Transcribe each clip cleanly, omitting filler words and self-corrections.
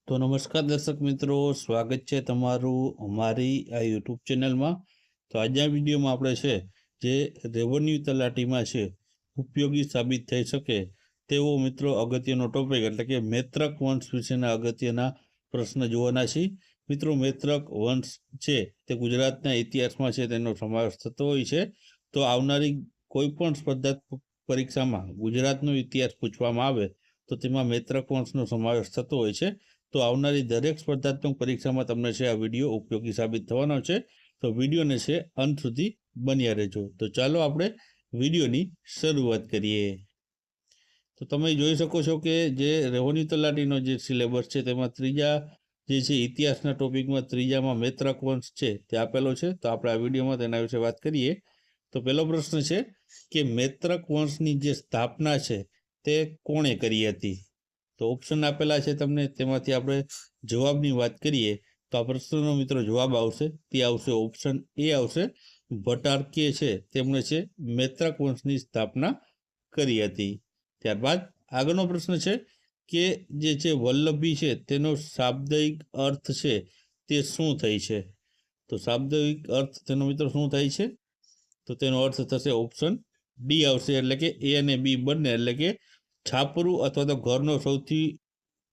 તો નમસ્કાર દર્શક મિત્રો, સ્વાગત છે તમારું અમારી આ યુટ્યુબ ચેનલમાં. તો આજના વિડીયોમાં આપણે છે જે રેવન્યુ તલાટીમાં છે ઉપયોગી સાબિત થઈ શકે તેવો મિત્રો અગત્યનો ટોપિક એટલે કે મૈત્રક વંશ વિશેના અગત્યના પ્રશ્ન જોવાના છે. મિત્રો, મૈત્રક વંશ છે તે ગુજરાતના ઇતિહાસમાં છે તેનો સમાવેશ થતો હોય છે. તો આવનારી કોઈ પણ સ્પર્ધાત્મક પરીક્ષામાં ગુજરાતનો ઇતિહાસ પૂછવામાં આવે તો તેમાં મૈત્રક વંશનો સમાવેશ થતો હોય છે. તો આવનારી દરેક સ્પર્ધાત્મક પરીક્ષામાં તમને છે આ વિડીયો ઉપયોગી સાબિત થવાનો છે. તો વિડીયોને છે અંત સુધી બન્યા રહેજો. તો ચાલો આપણે વિડીયોની શરૂઆત કરીએ. તો તમે જોઈ શકો છો કે જે રેવન્યુ તલાટીનો જે સિલેબસ છે તેમાં ત્રીજા જે છે ઇતિહાસના ટોપિકમાં ત્રીજામાં મૈત્રક વંશ છે તે આપેલો છે. તો આપણે આ વિડીયોમાં તેના વિશે વાત કરીએ. તો પહેલો પ્રશ્ન છે કે મૈત્રક વંશની જે સ્થાપના છે તે કોણે કરી હતી? તો ઓપ્શન આપેલા છે તમને, તેમાંથી આપણે જવાબની વાત કરીએ તો આ પ્રશ્નનો મિત્રો જવાબ આવશે તે આવશે ઓપ્શન એ આવશે, ભટ્ટારકે છે તેમણે છે મૈત્રક વંશની સ્થાપના કરી હતી. ત્યારબાદ આગળનો પ્રશ્ન છે કે જે છે વલ્લભી છે તેનો શાબ્દિક અર્થ છે તે શું થાય છે? તો શાબ્દિક અર્થ તેનો મિત્રો શું થાય છે? તો તેનો અર્થ થશે ઓપ્શન ડી આવશે, એટલે કે એ અને બી બંને, એટલે કે છાપરું અથવા તો ઘરનો સૌથી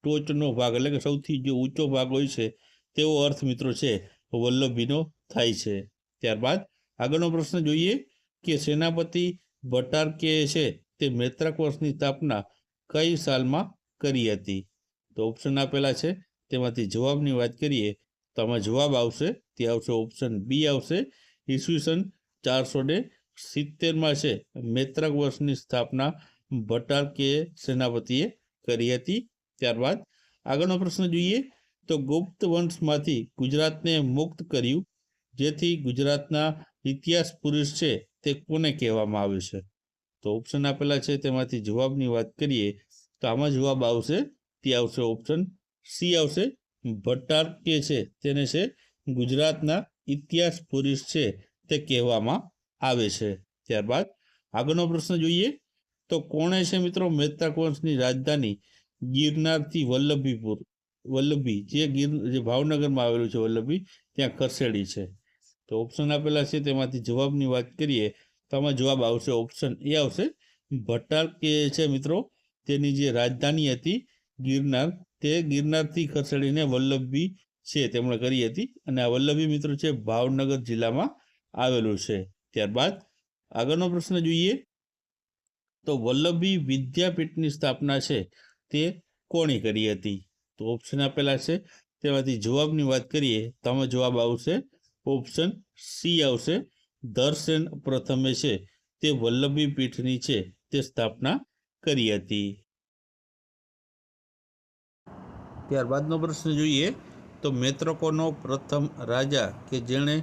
ટોચનો ભાગ એટલે કે સૌથી જે ઊંચો ભાગ હોય છે તેવો અર્થ મિત્રો છે વલ્લભીનો થાય છે. ત્યારબાદ આગળનો પ્રશ્ન જોઈએ કે સેનાપતિ ભટ્ટારકે છે તે મૈત્રક વંશની સ્થાપના કઈ સાલમાં કરી હતી? તો ઓપ્શન આપેલા છે, તેમાંથી જવાબની વાત કરીએ તો આમાં જવાબ આવશે તે આવશે ઓપ્શન બી આવશે, ઈસવીસન 470માં છે મૈત્રક વંશની સ્થાપના ભટ્ટારકે સેનાપતિએ કરી હતી. ત્યારબાદ આગળનો પ્રશ્ન જોઈએ તો ગુપ્ત વંશમાંથી ગુજરાતને મુક્ત કર્યું જેથી ગુજરાતના ઇતિહાસ પુરુષ છે તે કોને કહેવામાં આવે છે? તો ઓપ્શન આપેલા છે, તેમાંથી જવાબની વાત કરીએ તો આમાં જવાબ આવશે તે આવશે ઓપ્શન સી આવશે, ભટ્ટારકે છે તેને છે ગુજરાતના ઇતિહાસ પુરુષ છે તે કહેવામાં આવે છે. ત્યારબાદ આગળનો પ્રશ્ન જોઈએ તો કોણે છે મિત્રો મૈત્રક વંશની રાજધાની ગિરનારથી વલ્લભી જે ભાવનગરમાં આવેલું છે વલ્લભી ત્યાં ખસેડી છે? તો ઓપ્શન આપેલા છે, તેમાંથી જવાબની વાત કરીએ તો આમાં જવાબ આવશે ઓપ્શન એ આવશે, ભટ્ટારકે છે મિત્રો તેની જે રાજધાની હતી ગિરનાર તે ગિરનારથી ખસેડીને વલ્લભી છે તેમણે કરી હતી, અને આ વલ્લભી મિત્રો છે ભાવનગર જિલ્લામાં આવેલું છે. ત્યારબાદ આગળનો પ્રશ્ન જોઈએ તો વલ્લભી વિદ્યાપીઠની સ્થાપના છે તે કોણે કરી હતી? તો ઓપ્શન આપેલા છે, તેમાંથી જવાબની વાત કરીએ તો આમાં જવાબ આવશે ઓપ્શન સી આવશે, દર્શન પ્રથમે છે તે વલ્લભી પીઠની છે તે સ્થાપના કરી હતી. ત્યારબાદનો પ્રશ્ન જોઈએ તો મૈત્રકોનો પ્રથમ રાજા કે જેણે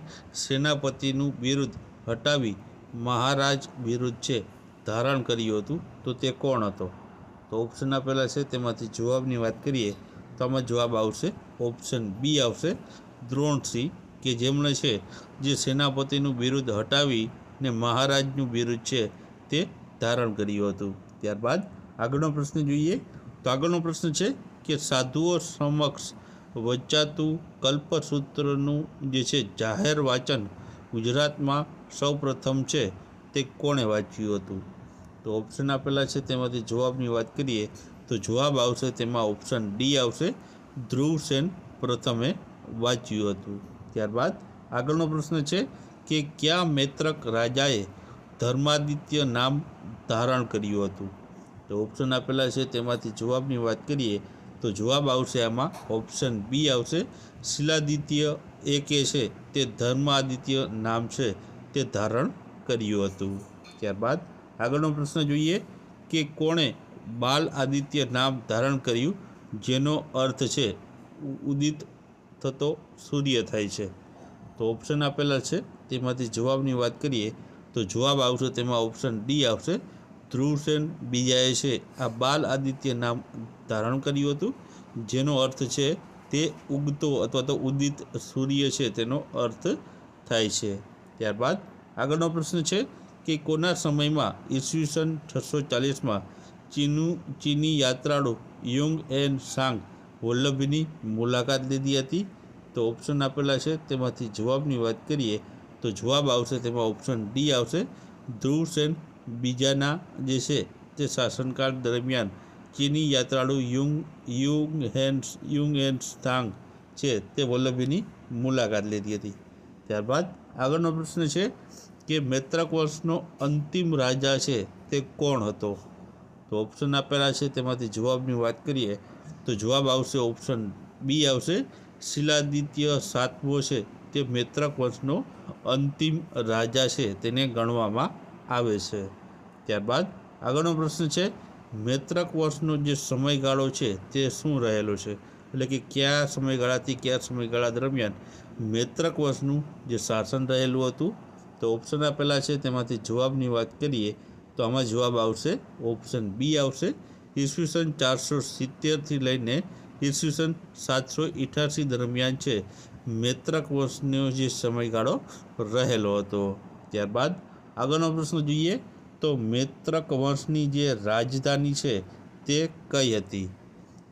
સેનાપતિનું બિરુદ હટાવી મહારાજ બિરુદ છે ધારણ કર્યું હતું તો તે કોણ હતો? તો ઓપ્શન આપેલા છે, તેમાંથી જવાબની વાત કરીએ તો આમાં જવાબ આવશે ઓપ્શન બી આવશે, દ્રોણસિંહ કે જેમણે છે જે સેનાપતિનું બિરુદ હટાવીને મહારાજનું બિરુદ છે તે ધારણ કર્યું હતું. ત્યારબાદ આગળનો પ્રશ્ન જોઈએ તો આગળનો પ્રશ્ન છે કે સાધુઓ સમક્ષ વચાતું કલ્પસૂત્રનું જે છે જાહેર વાંચન ગુજરાતમાં સૌ પ્રથમ છે તે કોણે વાંચ્યું હતું? તો ઓપ્શન આપેલા છે, તેમાંથી જવાબની વાત કરીએ તો જવાબ આવશે તેમાં ઓપ્શન ડી આવશે, ધ્રુવસેન પ્રથમે વાંચ્યું હતું. ત્યારબાદ આગળનો પ્રશ્ન છે કે કયા મૈત્રક રાજાએ ધર્માદિત્ય નામ ધારણ કર્યું હતું? તો ઓપ્શન આપેલા છે, તેમાંથી જવાબની વાત કરીએ તો જવાબ આવશે આમાં ઓપ્શન બી આવશે, શિલાદિત્ય એકે છે તે ધર્માદિત્ય નામ છે તે ધારણ કર્યું હતું. ત્યારબાદ આગળનો પ્રશ્ન જોઈએ કે કોણે બાલ આદિત્ય નામ ધારણ કર્યું જેનો અર્થ છે ઉદિત થતો સૂર્ય થાય છે? તો ઓપ્શન આપેલા છે, તેમાંથી જવાબની વાત કરીએ તો જવાબ આવશે તેમાં ઓપ્શન ડી આવશે, ધ્રુવસેન બીજાએ છે આ બાલ આદિત્ય નામ ધારણ કર્યું હતું જેનો અર્થ છે તે ઉગતો અથવા તો ઉદિત સૂર્ય છે તેનો અર્થ થાય છે. ત્યારબાદ આગળનો પ્રશ્ન છે કે કોના સમયમાં ઈસવીસન 640માં ચીની યાત્રાળુ યુંગ એન સાંગ વલ્લભીની મુલાકાત લીધી હતી? તો ઓપ્શન આપેલા છે તેમાંથી જવાબની વાત કરીએ તો જવાબ આવશે તેમાં ઓપ્શન ડી આવશે. ધ્રુવસેન બીજાના જે છે તે શાસનકાળ દરમિયાન ચીની યાત્રાળુ યુંગ હેન સાંગ છે તે વલ્લભીની મુલાકાત લીધી હતી. ત્યારબાદ આગળનો પ્રશ્ન છે કે મૈત્રક વંશનો અંતિમ રાજા છે તે કોણ હતો? તો ઓપ્શન આપેલા છે તેમાંથી જવાબની વાત કરીએ તો જવાબ આવશે ઓપ્શન બી આવશે. શિલાદિત્ય સાતમો છે તે મૈત્રક વંશનો અંતિમ રાજા છે તેને ગણવામાં આવે છે. ત્યારબાદ આગળનો પ્રશ્ન છે મૈત્રક વંશનો જે સમયગાળો છે તે શું રહેલો છે? એટલે કે કયા સમયગાળાથી કયા સમયગાળા દરમિયાન મૈત્રક વંશનું જે શાસન રહેલું હતું? તો ઓપ્શન આપેલા છે તેમાંથી જવાબની વાત કરીએ તો આમાં જવાબ આવશે ઓપ્શન બી આવશે. ઈસવીસન 470થી લઈને ઈસવીસન 788 દરમિયાન છે મૈત્રક વંશનો જે સમયગાળો રહેલો હતો. ત્યારબાદ આગળનો પ્રશ્ન જોઈએ તો મૈત્રક વંશની જે રાજધાની છે તે કઈ હતી?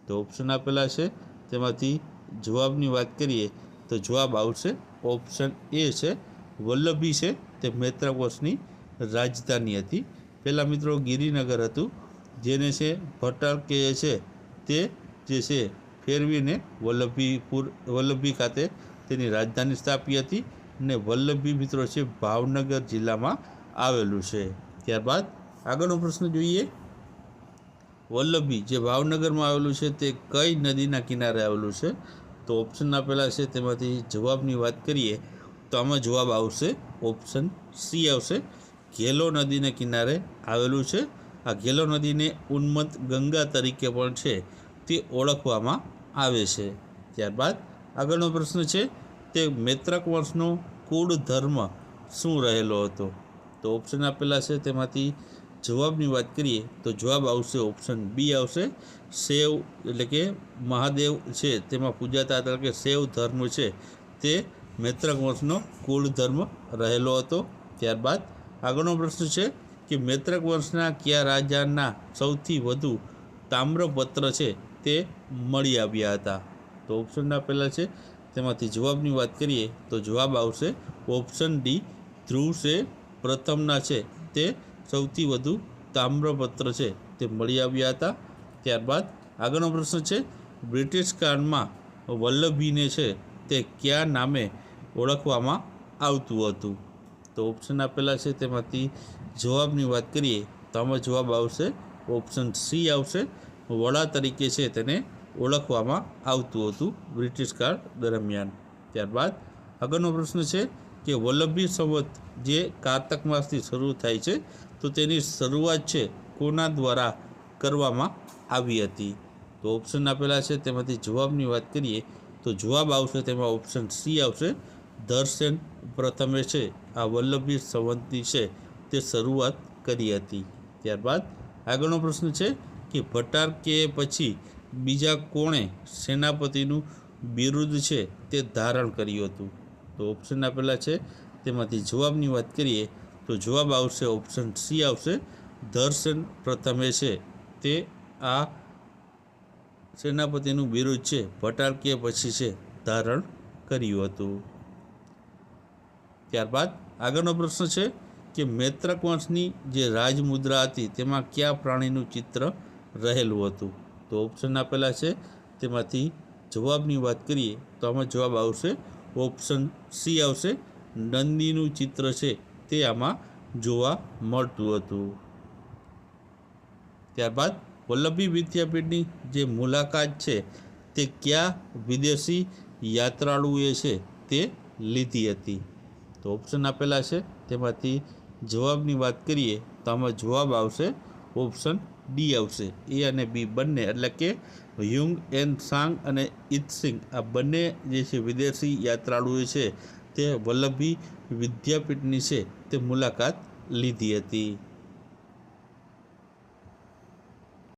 તો ઓપ્શન આપેલા છે તેમાંથી જવાબની વાત કરીએ તો જવાબ આવશે ઓપ્શન એ છે. વલ્લભી છે તે મૈત્રક વંશની રાજધાની હતી. પહેલાં મિત્રો ગિરિનગર હતું જેને છે ભટ્ટારકે છે તે જે છે ફેરવીને વલ્લભી ખાતે તેની રાજધાની સ્થાપી હતી અને વલ્લભી મિત્રો છે ભાવનગર જિલ્લામાં આવેલું છે. ત્યારબાદ આગળનો પ્રશ્ન જોઈએ વલ્લભી જે ભાવનગરમાં આવેલું છે તે કઈ નદીના કિનારે આવેલું છે? તો ઓપ્શન આપેલા છે તેમાંથી જવાબની વાત કરીએ તો આમાં જવાબ આવશે ઓપ્શન સી આવશે. ઘેલો નદીને કિનારે આવેલું છે. આ ઘેલો નદીને ઉન્મત્ત ગંગા તરીકે પણ છે તે ઓળખવામાં આવે છે. ત્યારબાદ આગળનો પ્રશ્ન છે તે મૈત્રક વંશનો કુળ ધર્મ શું રહેલો હતો? તો ઓપ્શન આપેલા છે તેમાંથી જવાબની વાત કરીએ તો જવાબ આવશે ઓપ્શન બી આવશે. શૈવ એટલે કે મહાદેવ છે તેમાં પૂજાતા હતા કે શૈવ ધર્મ છે તે મૈત્રક વંશનો કુળ ધર્મ રહેલો હતો. ત્યારબાદ આગળનો પ્રશ્ન છે કે મૈત્રક વંશના કયા રાજાના સૌથી વધુ તામ્રપત્ર છે તે મળી આવ્યા હતા? તો ઓપ્શન આપેલા છે તેમાંથી જવાબની વાત કરીએ તો જવાબ આવશે ઓપ્શન ડી. ધ્રુવસે પ્રથમના છે તે સૌથી વધુ તામ્રપત્ર છે તે મળી આવ્યા હતા. ત્યારબાદ આગળનો પ્રશ્ન છે બ્રિટિશ કાળમાં વલ્લભીને છે તે કયા નામે ઓળખવામાં આવતું હતું? તો ઓપ્શન આપેલા છે તેમાંથી જવાબની વાત કરીએ તો આમાં જવાબ આવશે ઓપ્શન સી આવશે. વડા તરીકે છે તેને ઓળખવામાં આવતું હતું બ્રિટિશ કાળ દરમિયાન. ત્યારબાદ આગળનો પ્રશ્ન છે કે વલ્લભી સંવત જે કારતક માસથી શરૂ થાય છે તો તેની શરૂઆત છે કોના દ્વારા કરવામાં આવી હતી? તો ઓપ્શન આપેલા છે તેમાંથી જવાબની વાત કરીએ તો જવાબ આવશે તેમાં ઓપ્શન સી આવશે. ધરસેન પ્રથમે છે આ વલ્લભી સંવતની છે તે શરૂઆત કરી હતી. ત્યારબાદ આગળનો પ્રશ્ન છે કે ભટ્ટારકે પછી બીજા કોણે સેનાપતિનું બિરુદ છે તે ધારણ કર્યું હતું? તો ઓપ્શન આપેલા છે તેમાંથી જવાબની વાત કરીએ તો જવાબ આવશે ઓપ્શન સી આવશે. ધરસેન પ્રથમે છે તે આ સેનાપતિનું બિરુદ છે ભટ્ટારકે પછી છે ધારણ કર્યું હતું. ત્યારબાદ આગળનો પ્રશ્ન છે કે મૈત્રક વંશની જે રાજમુદ્રા હતી તેમાં કયા પ્રાણીનું ચિત્ર રહેલું હતું? તો ઓપ્શન આપેલા છે તેમાંથી જવાબની વાત કરીએ તો આમાં જવાબ આવશે ઓપ્શન સી આવશે. નંદીનું ચિત્ર છે તે આમાં જોવા મળતું હતું. ત્યારબાદ વલ્લભી વિદ્યાપીઠની જે મુલાકાત છે તે કયા વિદેશી યાત્રાળુએ છે તે લીધી હતી? તો ઓપ્શન આપેલા છે તેમાંથી જવાબની વાત કરીએ તો આમાં જવાબ આવશે ઓપ્શન ડી આવશે. એ અને બી બંને એટલે કે યુંગ એન સાંગ અને ઇત્સિંગ આ બંને જે છે વિદેશી યાત્રાળુએ છે તે વલ્લભી વિદ્યાપીઠની છે તે મુલાકાત લીધી હતી.